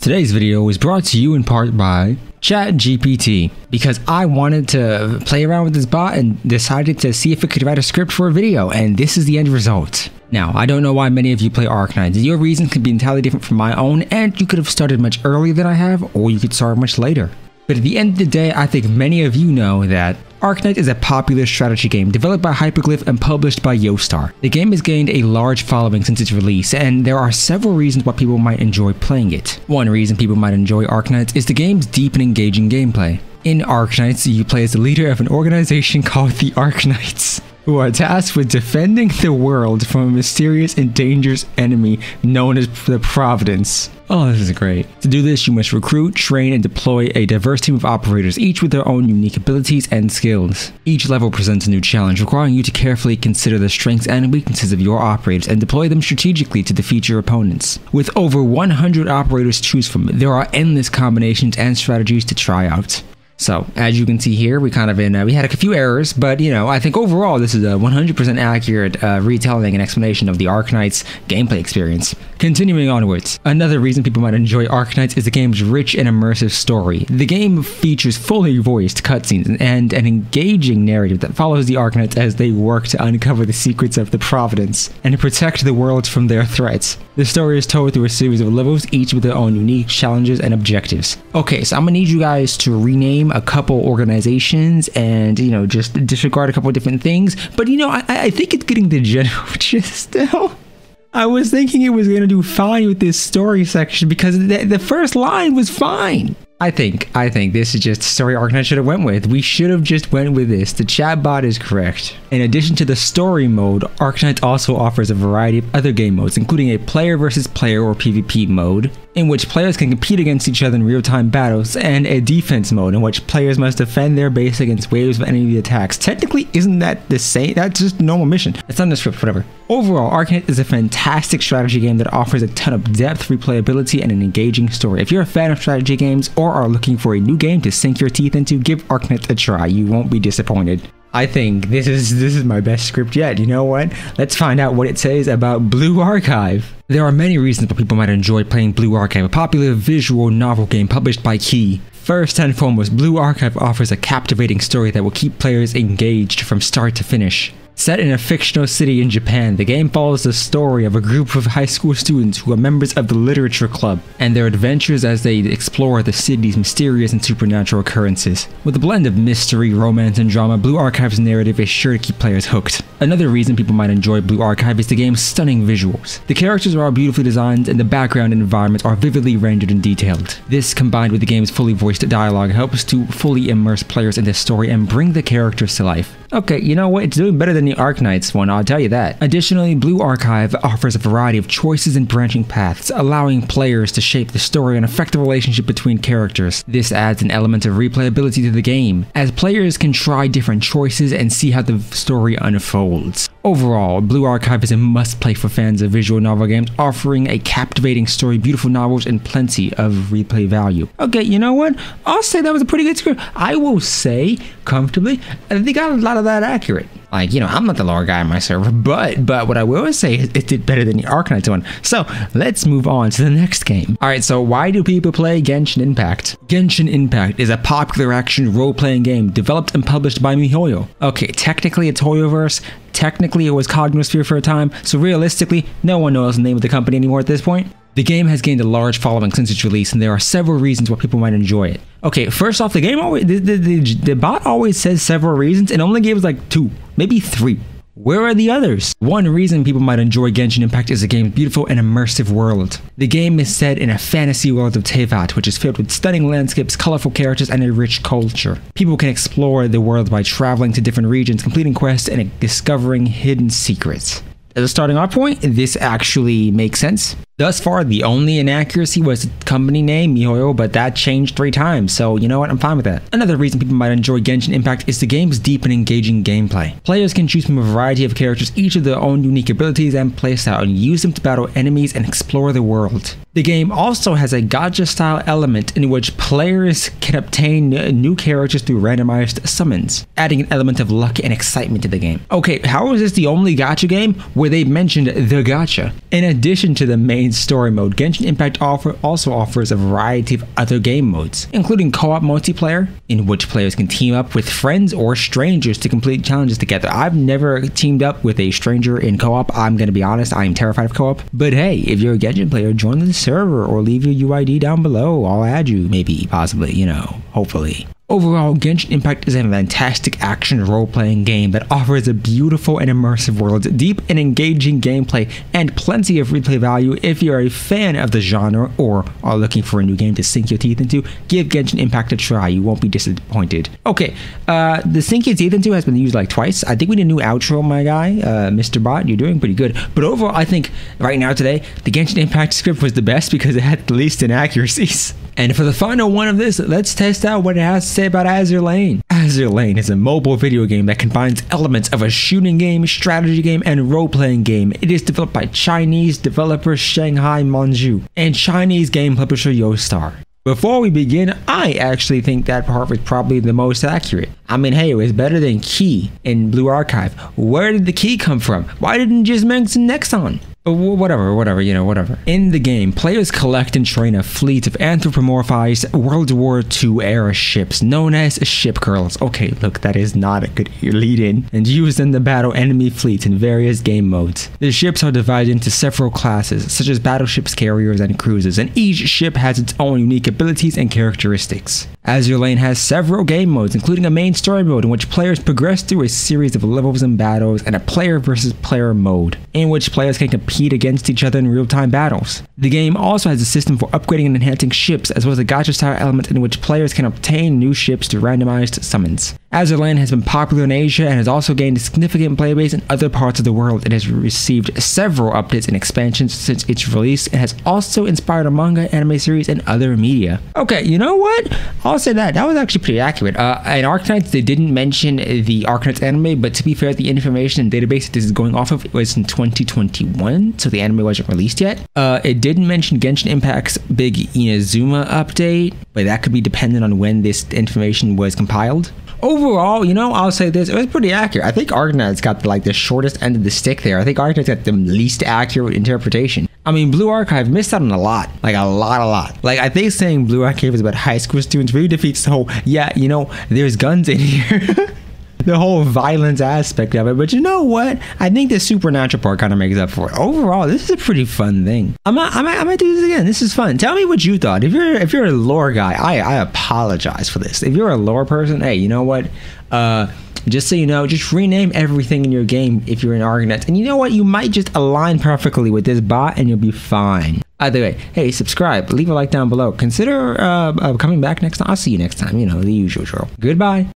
Today's video is brought to you in part by ChatGPT, because I wanted to play around with this bot and decided to see if it could write a script for a video, and this is the end result. Now, I don't know why many of you play Arknights. Your reasons could be entirely different from my own, and you could have started much earlier than I have, or you could start much later. But at the end of the day, I think many of you know that Arknights is a popular strategy game developed by Hypergryph and published by Yostar. The game has gained a large following since its release, and there are several reasons why people might enjoy playing it. One reason people might enjoy Arknights is the game's deep and engaging gameplay. In Arknights, you play as the leader of an organization called the Arknights, who are tasked with defending the world from a mysterious and dangerous enemy known as the Providence. Oh, this is great. To do this, you must recruit, train, and deploy a diverse team of operators, each with their own unique abilities and skills. Each level presents a new challenge, requiring you to carefully consider the strengths and weaknesses of your operators and deploy them strategically to defeat your opponents. With over 100 operators to choose from, there are endless combinations and strategies to try out. So, as you can see here, we had a few errors, but I think overall this is a 100% accurate retelling and explanation of the Arknights gameplay experience. Continuing onwards, another reason people might enjoy Arknights is the game's rich and immersive story. The game features fully voiced cutscenes and an engaging narrative that follows the Arknights as they work to uncover the secrets of the Providence and protect the world from their threats. The story is told through a series of levels, each with their own unique challenges and objectives. Okay, so I'm gonna need you guys to rename a couple organizations and, just disregard a couple of different things. But, I think it's getting the general gist still. I was thinking it was going to do fine with this story section because the first line was fine. I think this is just the story Arknights should have went with. We should have just went with this. The chatbot is correct. In addition to the story mode, Arknights also offers a variety of other game modes, including a player versus player or PvP mode, in which players can compete against each other in real-time battles, and a defense mode in which players must defend their base against waves of enemy attacks. Technically, isn't that the same? That's just a normal mission. It's on the script, whatever. Overall, Arknights is a fantastic strategy game that offers a ton of depth, replayability, and an engaging story. If you're a fan of strategy games or are looking for a new game to sink your teeth into, give Arknights a try. You won't be disappointed. I think this is my best script yet. You know what? Let's find out what it says about Blue Archive. There are many reasons why people might enjoy playing Blue Archive, a popular visual novel game published by Key. First and foremost, Blue Archive offers a captivating story that will keep players engaged from start to finish. Set in a fictional city in Japan, the game follows the story of a group of high school students who are members of the literature club and their adventures as they explore the city's mysterious and supernatural occurrences. With a blend of mystery, romance, and drama, Blue Archive's narrative is sure to keep players hooked. Another reason people might enjoy Blue Archive is the game's stunning visuals. The characters are all beautifully designed and the background and environments are vividly rendered and detailed. This, combined with the game's fully voiced dialogue, helps to fully immerse players in the story and bring the characters to life. Okay, you know what? It's doing better than the Arknights one, I'll tell you that. Additionally, Blue Archive offers a variety of choices and branching paths, allowing players to shape the story and affect the relationship between characters. This adds an element of replayability to the game, as players can try different choices and see how the story unfolds. Overall, Blue Archive is a must-play for fans of visual novel games, offering a captivating story, beautiful novels, and plenty of replay value. Okay, you know what? I'll say that was a pretty good script. I will say, comfortably, they got a lot of that accurate. Like, I'm not the lore guy on my server, but what I will say is it did better than the Arknights one. So, let's move on to the next game. Alright, so why do people play Genshin Impact? Genshin Impact is a popular action role-playing game developed and published by MiHoYo. Okay, technically it's Hoyoverse, technically it was Cognosphere for a time, so realistically, no one knows the name of the company anymore at this point. The game has gained a large following since its release, and there are several reasons why people might enjoy it. Okay, first off, the game always the bot always says several reasons and only gives like 2, maybe 3. Where are the others? One reason people might enjoy Genshin Impact is the game's beautiful and immersive world. The game is set in a fantasy world of Taiwan, which is filled with stunning landscapes, colorful characters, and a rich culture. People can explore the world by traveling to different regions, completing quests, and discovering hidden secrets. As a starting off point, this actually makes sense. Thus far, the only inaccuracy was the company name, MiHoYo, but that changed 3 times, so you know what, I'm fine with that. Another reason people might enjoy Genshin Impact is the game's deep and engaging gameplay. Players can choose from a variety of characters, each with their own unique abilities and playstyle, and use them to battle enemies and explore the world. The game also has a Gacha style element in which players can obtain new characters through randomized summons, adding an element of luck and excitement to the game. Okay, how is this the only Gacha game where they mentioned the Gacha? In addition to the main main story mode, Genshin Impact also offers a variety of other game modes, including co-op multiplayer, in which players can team up with friends or strangers to complete challenges together. I've never teamed up with a stranger in co-op. I'm gonna be honest, I am terrified of co-op. But hey, if you're a Genshin player, join the server or leave your UID down below. I'll add you, maybe, possibly, you know, hopefully. Overall, Genshin Impact is a fantastic action role-playing game that offers a beautiful and immersive world, deep and engaging gameplay, and plenty of replay value. If you're a fan of the genre or are looking for a new game to sink your teeth into, give Genshin Impact a try. You won't be disappointed. Okay, the sink your teeth into has been used like twice. I think we need a new outro, my guy. Mr. Bot, you're doing pretty good. But overall, I think right now today, the Genshin Impact script was the best because it had the least inaccuracies. And for the final one of this, let's test out what it has to say about Azur Lane. Azur Lane is a mobile video game that combines elements of a shooting game, strategy game, and role-playing game. It is developed by Chinese developer Shanghai Manju and Chinese game publisher Yostar. Before we begin, I actually think that part was probably the most accurate. I mean, hey, it was better than Key in Blue Archive. Where did the key come from? Why didn't it just mention Nexon? Whatever, you know, whatever. In the game, players collect and train a fleet of anthropomorphized World War II era ships known as ship girls. Okay, look, that is not a good lead-in. And used in the battle enemy fleets in various game modes. The ships are divided into several classes, such as battleships, carriers, and cruisers, and each ship has its own unique abilities and characteristics. Azur Lane has several game modes, including a main story mode in which players progress through a series of levels and battles, and a player versus player mode, in which players can compete against each other in real-time battles. The game also has a system for upgrading and enhancing ships, as well as a gacha style element in which players can obtain new ships through randomized summons. Azur Lane has been popular in Asia and has also gained a significant player base in other parts of the world. It has received several updates and expansions since its release and has also inspired a manga, anime series, and other media. Okay, you know what? I'll say that was actually pretty accurate. In Arknights, they didn't mention the Arknights anime, but to be fair, the information and database that this is going off of was in 2021, so the anime wasn't released yet. It didn't mention Genshin Impact's big Inazuma update, but that could be dependent on when this information was compiled. Overall, you know, I'll say this, it was pretty accurate. I think Arknights got like the shortest end of the stick there. I think Arknights got the least accurate interpretation. I mean, Blue Archive missed out on a lot. Like a lot. Like, I think saying Blue Archive is about high school students really defeats the whole, yeah, you know, there's guns in here. The whole violence aspect of it. But you know what? I think the supernatural part kind of makes up for it. Overall, this is a pretty fun thing. I might do this again. This is fun. Tell me what you thought. If you're a lore guy, I apologize for this. If you're a lore person, hey, you know what? Just so you know, just rename everything in your game if you're in Arknights. And you know what? You might just align perfectly with this bot and you'll be fine. Either way, hey, subscribe, leave a like down below. Consider coming back next time. I'll see you next time. You know, the usual drill. Goodbye.